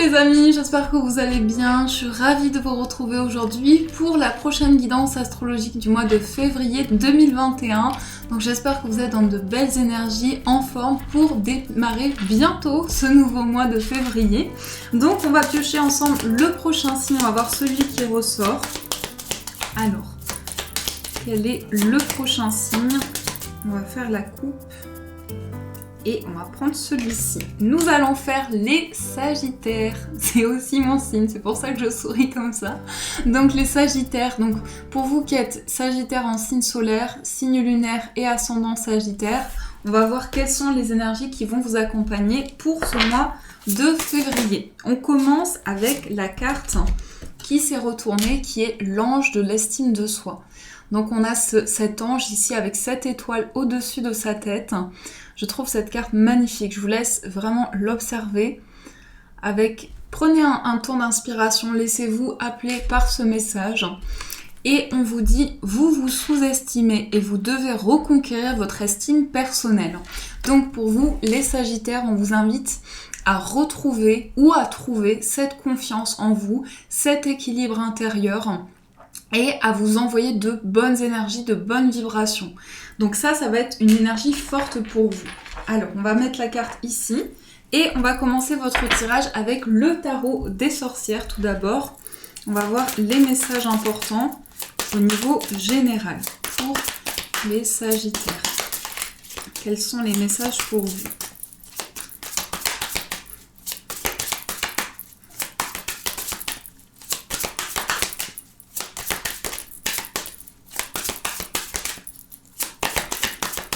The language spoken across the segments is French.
les amis, j'espère que vous allez bien. Je suis ravie de vous retrouver aujourd'hui pour la prochaine guidance astrologique du mois de février 2021. Donc j'espère que vous êtes dans de belles énergies, en forme pour démarrer bientôt ce nouveau mois de février. Donc on va piocher ensemble le prochain signe, on va voir celui qui ressort. Alors, quel est le prochain signe? On va faire la coupe. Et on va prendre celui-ci. Nous allons faire les Sagittaires. C'est aussi mon signe, c'est pour ça que je souris comme ça. Donc les Sagittaires, donc pour vous qui êtes Sagittaire en signe solaire, signe lunaire et ascendant Sagittaire, on va voir quelles sont les énergies qui vont vous accompagner pour ce mois de février. On commence avec la carte qui s'est retournée, qui est l'ange de l'estime de soi. Donc on a cet ange ici avec 7 étoiles au-dessus de sa tête. Je trouve cette carte magnifique. Je vous laisse vraiment l'observer. Prenez un temps d'inspiration, laissez-vous appeler par ce message. Et on vous dit, vous vous sous-estimez et vous devez reconquérir votre estime personnelle. Donc pour vous, les Sagittaires, on vous invite à retrouver ou à trouver cette confiance en vous, cet équilibre intérieur et à vous envoyer de bonnes énergies, de bonnes vibrations. Donc ça va être une énergie forte pour vous. Alors, on va mettre la carte ici et on va commencer votre tirage avec le tarot des sorcières tout d'abord. On va voir les messages importants au niveau général pour les Sagittaires. Quels sont les messages pour vous ?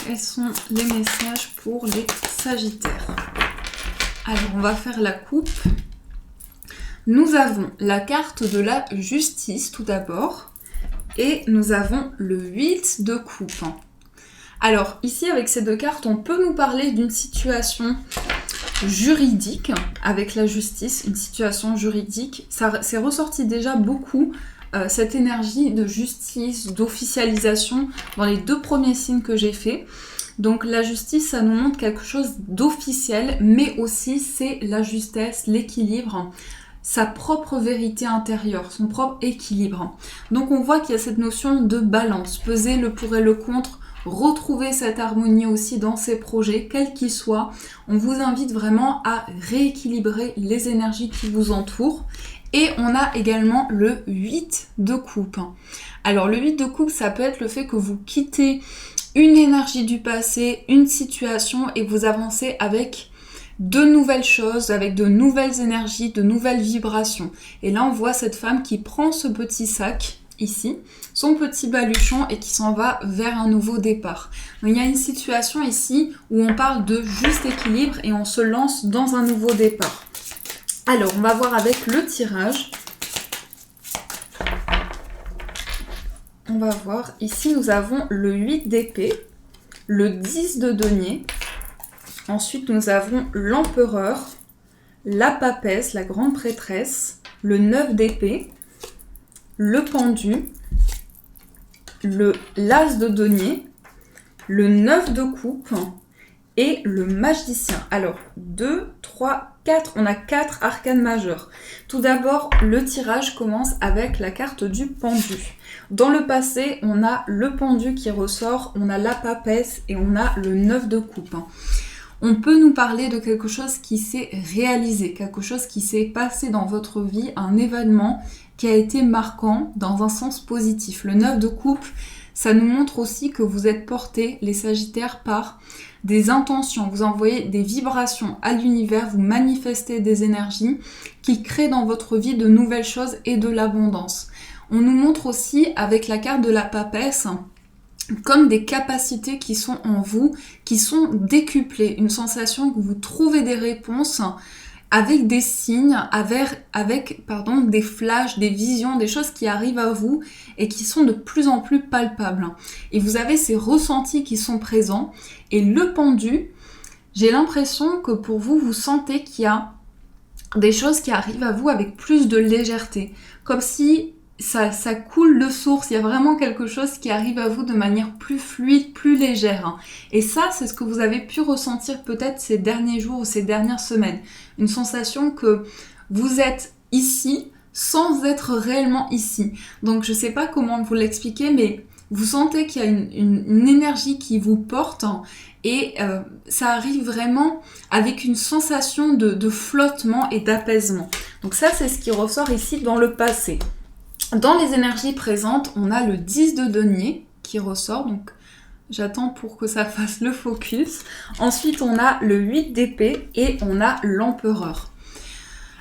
Quels sont les messages pour les Sagittaires? Alors, on va faire la coupe. Nous avons la carte de la justice tout d'abord. Et nous avons le 8 de coupe. Alors, ici, avec ces deux cartes, on peut nous parler d'une situation juridique avec la justice, une situation juridique. Ça c'est ressorti déjà beaucoup. Cette énergie de justice, d'officialisation dans les deux premiers signes que j'ai fait. Donc la justice, ça nous montre quelque chose d'officiel, mais aussi c'est la justesse, l'équilibre, sa propre vérité intérieure, son propre équilibre. Donc on voit qu'il y a cette notion de balance, peser le pour et le contre, retrouver cette harmonie aussi dans ses projets, quels qu'ils soient. On vous invite vraiment à rééquilibrer les énergies qui vous entourent. Et on a également le 8 de coupe. Alors le 8 de coupe, ça peut être le fait que vous quittez une énergie du passé, une situation et vous avancez avec de nouvelles choses, avec de nouvelles énergies, de nouvelles vibrations. Et là on voit cette femme qui prend ce petit sac ici, son petit baluchon et qui s'en va vers un nouveau départ. Donc, il y a une situation ici où on parle de juste équilibre et on se lance dans un nouveau départ. Alors, on va voir avec le tirage. On va voir, ici nous avons le 8 d'épée, le 10 de denier. Ensuite, nous avons l'empereur, la papesse, la grande prêtresse, le 9 d'épée, le pendu, l'as de denier, le 9 de coupe et le magicien. Alors, 2, 3, 4, on a 4 arcanes majeures. Tout d'abord, le tirage commence avec la carte du pendu. Dans le passé, on a le pendu qui ressort, on a la papesse et on a le 9 de coupe. On peut nous parler de quelque chose qui s'est réalisé, quelque chose qui s'est passé dans votre vie, un événement qui a été marquant dans un sens positif. Le 9 de coupe, ça nous montre aussi que vous êtes portés, les Sagittaires, par des intentions, vous envoyez des vibrations à l'univers, vous manifestez des énergies qui créent dans votre vie de nouvelles choses et de l'abondance. On nous montre aussi avec la carte de la papesse comme des capacités qui sont en vous, qui sont décuplées, une sensation que vous trouvez des réponses avec des signes, avec des flashs, des visions, des choses qui arrivent à vous et qui sont de plus en plus palpables. Et vous avez ces ressentis qui sont présents. Et le pendu, j'ai l'impression que pour vous, vous sentez qu'il y a des choses qui arrivent à vous avec plus de légèreté. Comme si ça coule de source, il y a vraiment quelque chose qui arrive à vous de manière plus fluide, plus légère. Et ça, c'est ce que vous avez pu ressentir peut-être ces derniers jours ou ces dernières semaines. Une sensation que vous êtes ici sans être réellement ici. Donc je sais pas comment vous l'expliquer, mais vous sentez qu'il y a une énergie qui vous porte et ça arrive vraiment avec une sensation de flottement et d'apaisement. Donc ça, c'est ce qui ressort ici dans le passé. Dans les énergies présentes, on a le 10 de denier qui ressort, donc j'attends pour que ça fasse le focus. Ensuite, on a le 8 d'épée et on a l'empereur.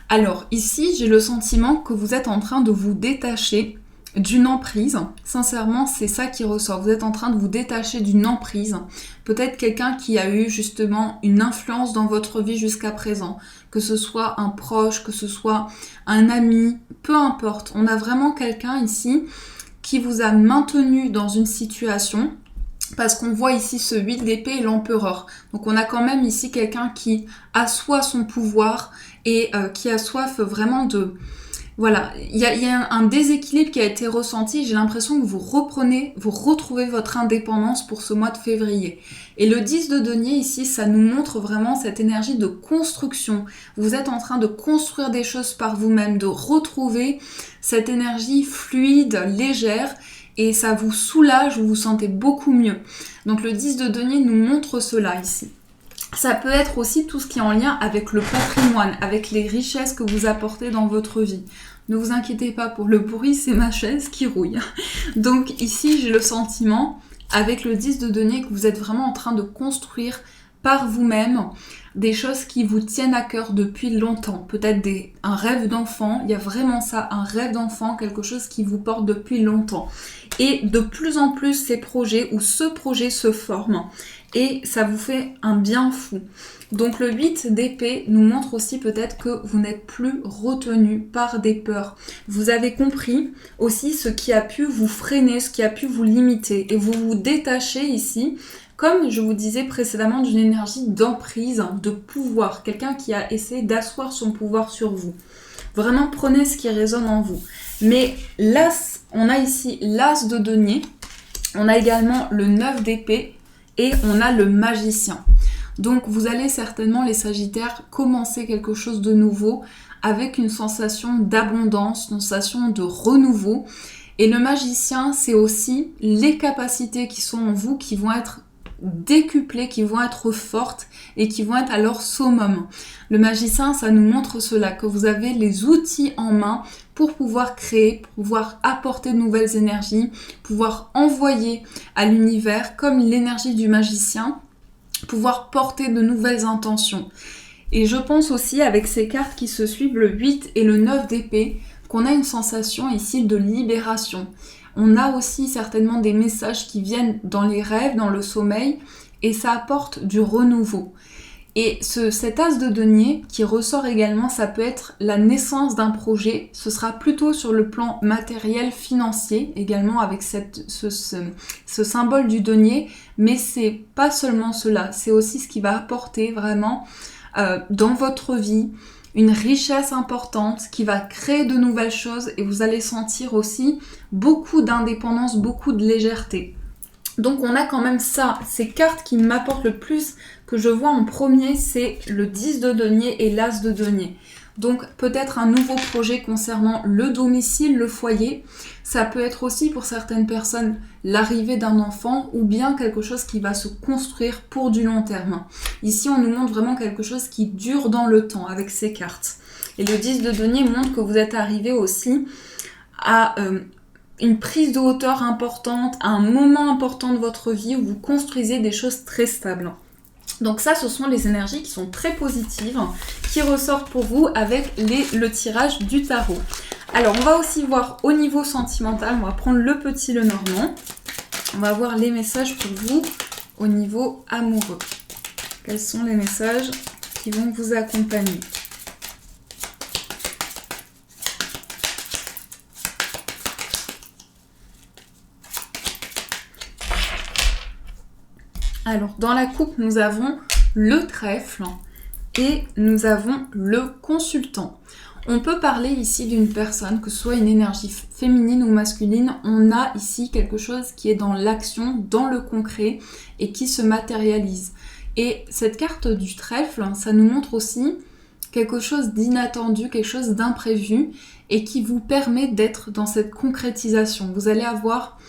Alors ici, j'ai le sentiment que vous êtes en train de vous détacher d'une emprise. Sincèrement, c'est ça qui ressort. Vous êtes en train de vous détacher d'une emprise. Peut-être quelqu'un qui a eu justement une influence dans votre vie jusqu'à présent. Que ce soit un proche, que ce soit un ami, peu importe. On a vraiment quelqu'un ici qui vous a maintenu dans une situation. Parce qu'on voit ici ce 8 d'épée et l'empereur. Donc on a quand même ici quelqu'un qui assoit son pouvoir et qui a soif vraiment de... Voilà, il y a un déséquilibre qui a été ressenti. J'ai l'impression que vous retrouvez votre indépendance pour ce mois de février. Et le 10 de denier ici, ça nous montre vraiment cette énergie de construction. Vous êtes en train de construire des choses par vous-même, de retrouver cette énergie fluide, légère, et ça vous soulage, vous vous sentez beaucoup mieux. Donc le 10 de denier nous montre cela ici. Ça peut être aussi tout ce qui est en lien avec le patrimoine, avec les richesses que vous apportez dans votre vie. Ne vous inquiétez pas pour le bruit, c'est ma chaise qui rouille. Donc ici, j'ai le sentiment, avec le 10 de denier, que vous êtes vraiment en train de construire par vous-même des choses qui vous tiennent à cœur depuis longtemps. Peut-être un rêve d'enfant, il y a vraiment ça, un rêve d'enfant, quelque chose qui vous porte depuis longtemps. Et de plus en plus, ces projets ou ce projet se forment. Et ça vous fait un bien fou. Donc le 8 d'épée nous montre aussi peut-être que vous n'êtes plus retenu par des peurs. Vous avez compris aussi ce qui a pu vous freiner, ce qui a pu vous limiter. Et vous vous détachez ici, comme je vous disais précédemment, d'une énergie d'emprise, de pouvoir. Quelqu'un qui a essayé d'asseoir son pouvoir sur vous. Vraiment prenez ce qui résonne en vous. Mais l'as, on a ici l'as de denier. On a également le 9 d'épée. Et on a le magicien. Donc vous allez certainement, les Sagittaires, commencer quelque chose de nouveau avec une sensation d'abondance, une sensation de renouveau. Et le magicien, c'est aussi les capacités qui sont en vous qui vont être décuplées, qui vont être fortes et qui vont être à leur summum. Le magicien, ça nous montre cela, que vous avez les outils en main pour pouvoir créer, pour pouvoir apporter de nouvelles énergies, pouvoir envoyer à l'univers, comme l'énergie du magicien, pouvoir porter de nouvelles intentions. Et je pense aussi, avec ces cartes qui se suivent, le 8 et le 9 d'épée, qu'on a une sensation ici de libération. On a aussi certainement des messages qui viennent dans les rêves, dans le sommeil, et ça apporte du renouveau. Et cet as de denier qui ressort également, ça peut être la naissance d'un projet. Ce sera plutôt sur le plan matériel, financier, également avec ce symbole du denier. Mais c'est pas seulement cela, c'est aussi ce qui va apporter vraiment dans votre vie une richesse importante qui va créer de nouvelles choses et vous allez sentir aussi beaucoup d'indépendance, beaucoup de légèreté. Donc on a quand même ça, ces cartes qui m'apportent le plus, que je vois en premier, c'est le 10 de denier et l'as de denier. Donc peut-être un nouveau projet concernant le domicile, le foyer. Ça peut être aussi pour certaines personnes l'arrivée d'un enfant ou bien quelque chose qui va se construire pour du long terme. Ici on nous montre vraiment quelque chose qui dure dans le temps avec ces cartes. Et le 10 de denier montre que vous êtes arrivé aussi à... une prise de hauteur importante, à un moment important de votre vie où vous construisez des choses très stables. Donc ça, ce sont les énergies qui sont très positives, qui ressortent pour vous avec le tirage du tarot. Alors, on va aussi voir au niveau sentimental, on va prendre le petit Lenormand. On va voir les messages pour vous au niveau amoureux. Quels sont les messages qui vont vous accompagner ? Alors, dans la coupe, nous avons le trèfle et nous avons le consultant. On peut parler ici d'une personne, que ce soit une énergie féminine ou masculine, on a ici quelque chose qui est dans l'action, dans le concret et qui se matérialise. Et cette carte du trèfle, ça nous montre aussi quelque chose d'inattendu, quelque chose d'imprévu et qui vous permet d'être dans cette concrétisation. Vous allez avoir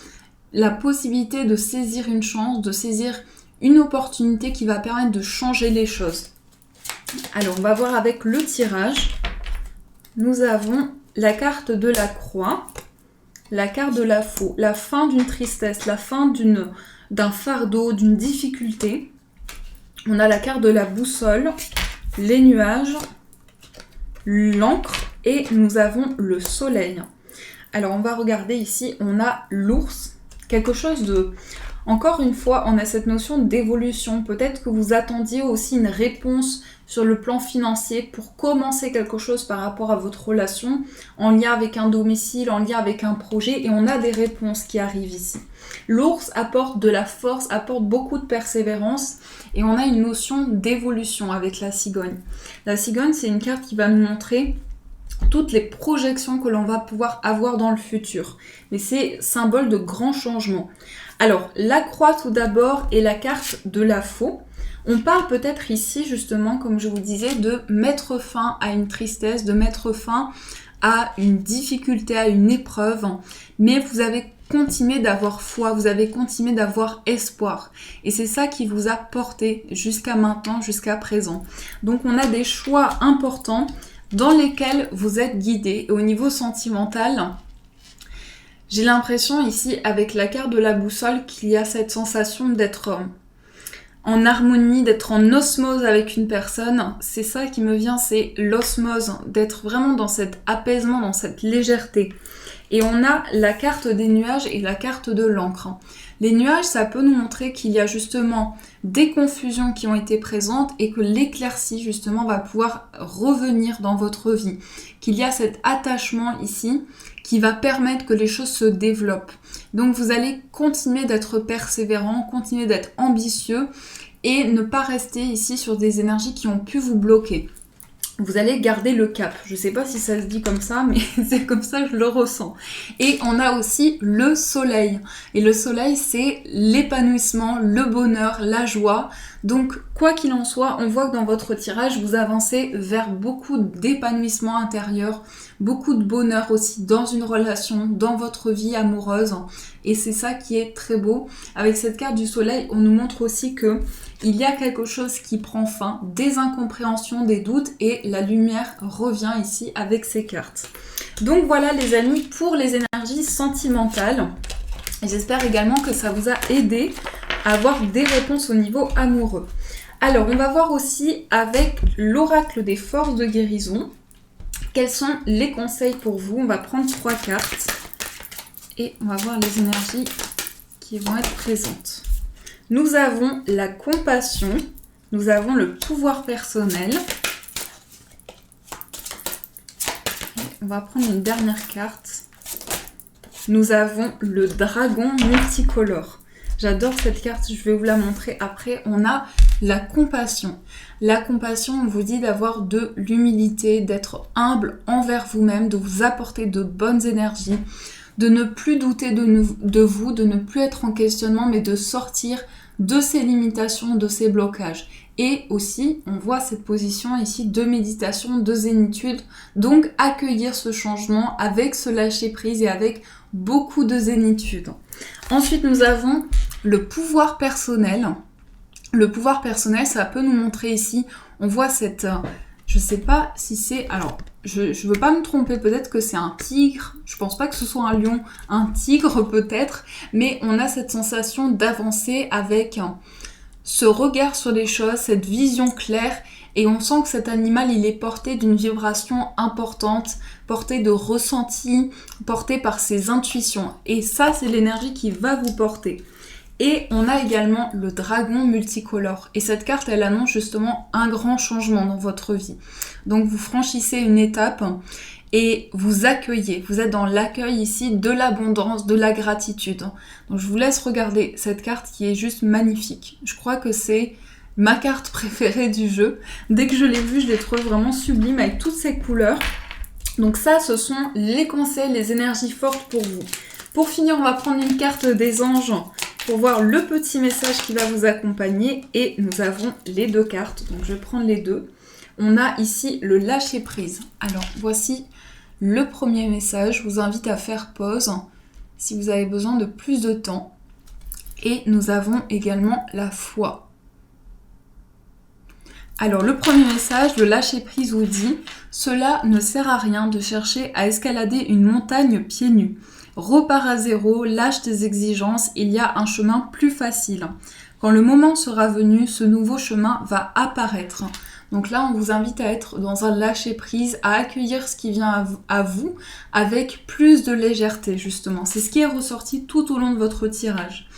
la possibilité de saisir une chance, de saisir une opportunité qui va permettre de changer les choses. Alors, on va voir avec le tirage. Nous avons la carte de la croix, la carte de la faux, la fin d'une tristesse, la fin d'un fardeau, d'une difficulté. On a la carte de la boussole, les nuages, l'encre et nous avons le soleil. Alors on va regarder ici, on a l'ours, quelque chose de... Encore une fois, on a cette notion d'évolution. Peut-être que vous attendiez aussi une réponse sur le plan financier pour commencer quelque chose par rapport à votre relation, en lien avec un domicile, en lien avec un projet, et on a des réponses qui arrivent ici. L'ours apporte de la force, apporte beaucoup de persévérance, et on a une notion d'évolution avec la cigogne. La cigogne, c'est une carte qui va nous montrer toutes les projections que l'on va pouvoir avoir dans le futur. Mais c'est symbole de grands changements. Alors, la croix tout d'abord et la carte de la faux. On parle peut-être ici justement, comme je vous disais, de mettre fin à une tristesse, de mettre fin à une difficulté, à une épreuve. Mais vous avez continué d'avoir foi, vous avez continué d'avoir espoir. Et c'est ça qui vous a porté jusqu'à maintenant, jusqu'à présent. Donc on a des choix importants dans lesquels vous êtes guidé. Et au niveau sentimental, j'ai l'impression ici, avec la carte de la boussole, qu'il y a cette sensation d'être en harmonie, d'être en osmose avec une personne. C'est ça qui me vient, c'est l'osmose, d'être vraiment dans cet apaisement, dans cette légèreté. Et on a la carte des nuages et la carte de l'encre. Les nuages, ça peut nous montrer qu'il y a justement des confusions qui ont été présentes et que l'éclaircie justement va pouvoir revenir dans votre vie. Qu'il y a cet attachement ici qui va permettre que les choses se développent. Donc vous allez continuer d'être persévérant, continuer d'être ambitieux et ne pas rester ici sur des énergies qui ont pu vous bloquer. Vous allez garder le cap. Je ne sais pas si ça se dit comme ça, mais c'est comme ça que je le ressens. Et on a aussi le soleil. Et le soleil, c'est l'épanouissement, le bonheur, la joie. Donc, quoi qu'il en soit, on voit que dans votre tirage, vous avancez vers beaucoup d'épanouissement intérieur, beaucoup de bonheur aussi dans une relation, dans votre vie amoureuse. Et c'est ça qui est très beau. Avec cette carte du soleil, on nous montre aussi que il y a quelque chose qui prend fin, des incompréhensions, des doutes, et la lumière revient ici avec ces cartes. Donc voilà les amis pour les énergies sentimentales. J'espère également que ça vous a aidé à avoir des réponses au niveau amoureux. Alors on va voir aussi avec l'oracle des forces de guérison, quels sont les conseils pour vous. On va prendre 3 cartes et on va voir les énergies qui vont être présentes. Nous avons la compassion, nous avons le pouvoir personnel. Et on va prendre une dernière carte. Nous avons le dragon multicolore. J'adore cette carte, je vais vous la montrer après. On a la compassion. La compassion, on vous dit d'avoir de l'humilité, d'être humble envers vous-même, de vous apporter de bonnes énergies, de ne plus douter de vous, de ne plus être en questionnement, mais de sortir de ces limitations, de ces blocages. Et aussi, on voit cette position ici de méditation, de zénitude. Donc, accueillir ce changement avec ce lâcher-prise et avec beaucoup de zénitude. Ensuite, nous avons le pouvoir personnel. Le pouvoir personnel, ça peut nous montrer ici, on voit cette... je sais pas si c'est... Alors, je veux pas me tromper, peut-être que c'est un tigre, je pense pas que ce soit un lion, un tigre peut-être, mais on a cette sensation d'avancer avec ce regard sur les choses, cette vision claire, et on sent que cet animal, il est porté d'une vibration importante, porté de ressenti, porté par ses intuitions, et ça, c'est l'énergie qui va vous porter. Et on a également le dragon multicolore. Et cette carte, elle annonce justement un grand changement dans votre vie. Donc vous franchissez une étape et vous accueillez. Vous êtes dans l'accueil ici de l'abondance, de la gratitude. Donc je vous laisse regarder cette carte qui est juste magnifique. Je crois que c'est ma carte préférée du jeu. Dès que je l'ai vue, je l'ai trouvée vraiment sublime avec toutes ces couleurs. Donc ça, ce sont les conseils, les énergies fortes pour vous. Pour finir, on va prendre une carte des anges pour voir le petit message qui va vous accompagner. Et nous avons les deux cartes, donc je vais prendre les deux. On a ici le lâcher prise. Alors, voici le premier message. Je vous invite à faire pause si vous avez besoin de plus de temps. Et nous avons également la foi. Alors, le premier message, le lâcher prise vous dit « Cela ne sert à rien de chercher à escalader une montagne pieds nus. Repars à zéro, lâche tes exigences, il y a un chemin plus facile. Quand le moment sera venu, ce nouveau chemin va apparaître. » Donc là, on vous invite à être dans un lâcher-prise, à accueillir ce qui vient à vous avec plus de légèreté, justement. C'est ce qui est ressorti tout au long de votre tirage.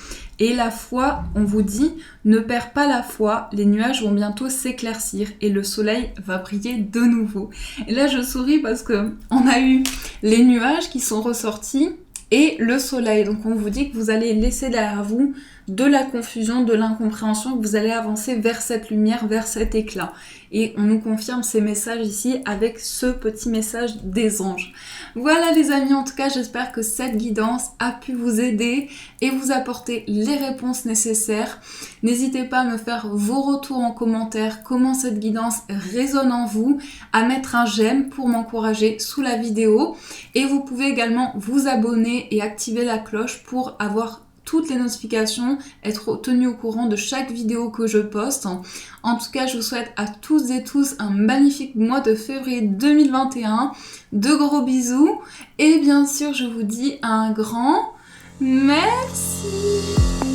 Et la foi, on vous dit, ne perds pas la foi, les nuages vont bientôt s'éclaircir et le soleil va briller de nouveau. Et là, je souris parce que on a eu les nuages qui sont ressortis et le soleil. Donc on vous dit que vous allez laisser derrière vous de la confusion, de l'incompréhension, que vous allez avancer vers cette lumière, vers cet éclat. Et on nous confirme ces messages ici avec ce petit message des anges. Voilà les amis, en tout cas j'espère que cette guidance a pu vous aider et vous apporter les réponses nécessaires. N'hésitez pas à me faire vos retours en commentaire, comment cette guidance résonne en vous, à mettre un j'aime pour m'encourager sous la vidéo. Et vous pouvez également vous abonner et activer la cloche pour avoir toutes les notifications, être tenu au courant de chaque vidéo que je poste. En tout cas, je vous souhaite à toutes et tous un magnifique mois de février 2021. De gros bisous. Et bien sûr, je vous dis un grand merci.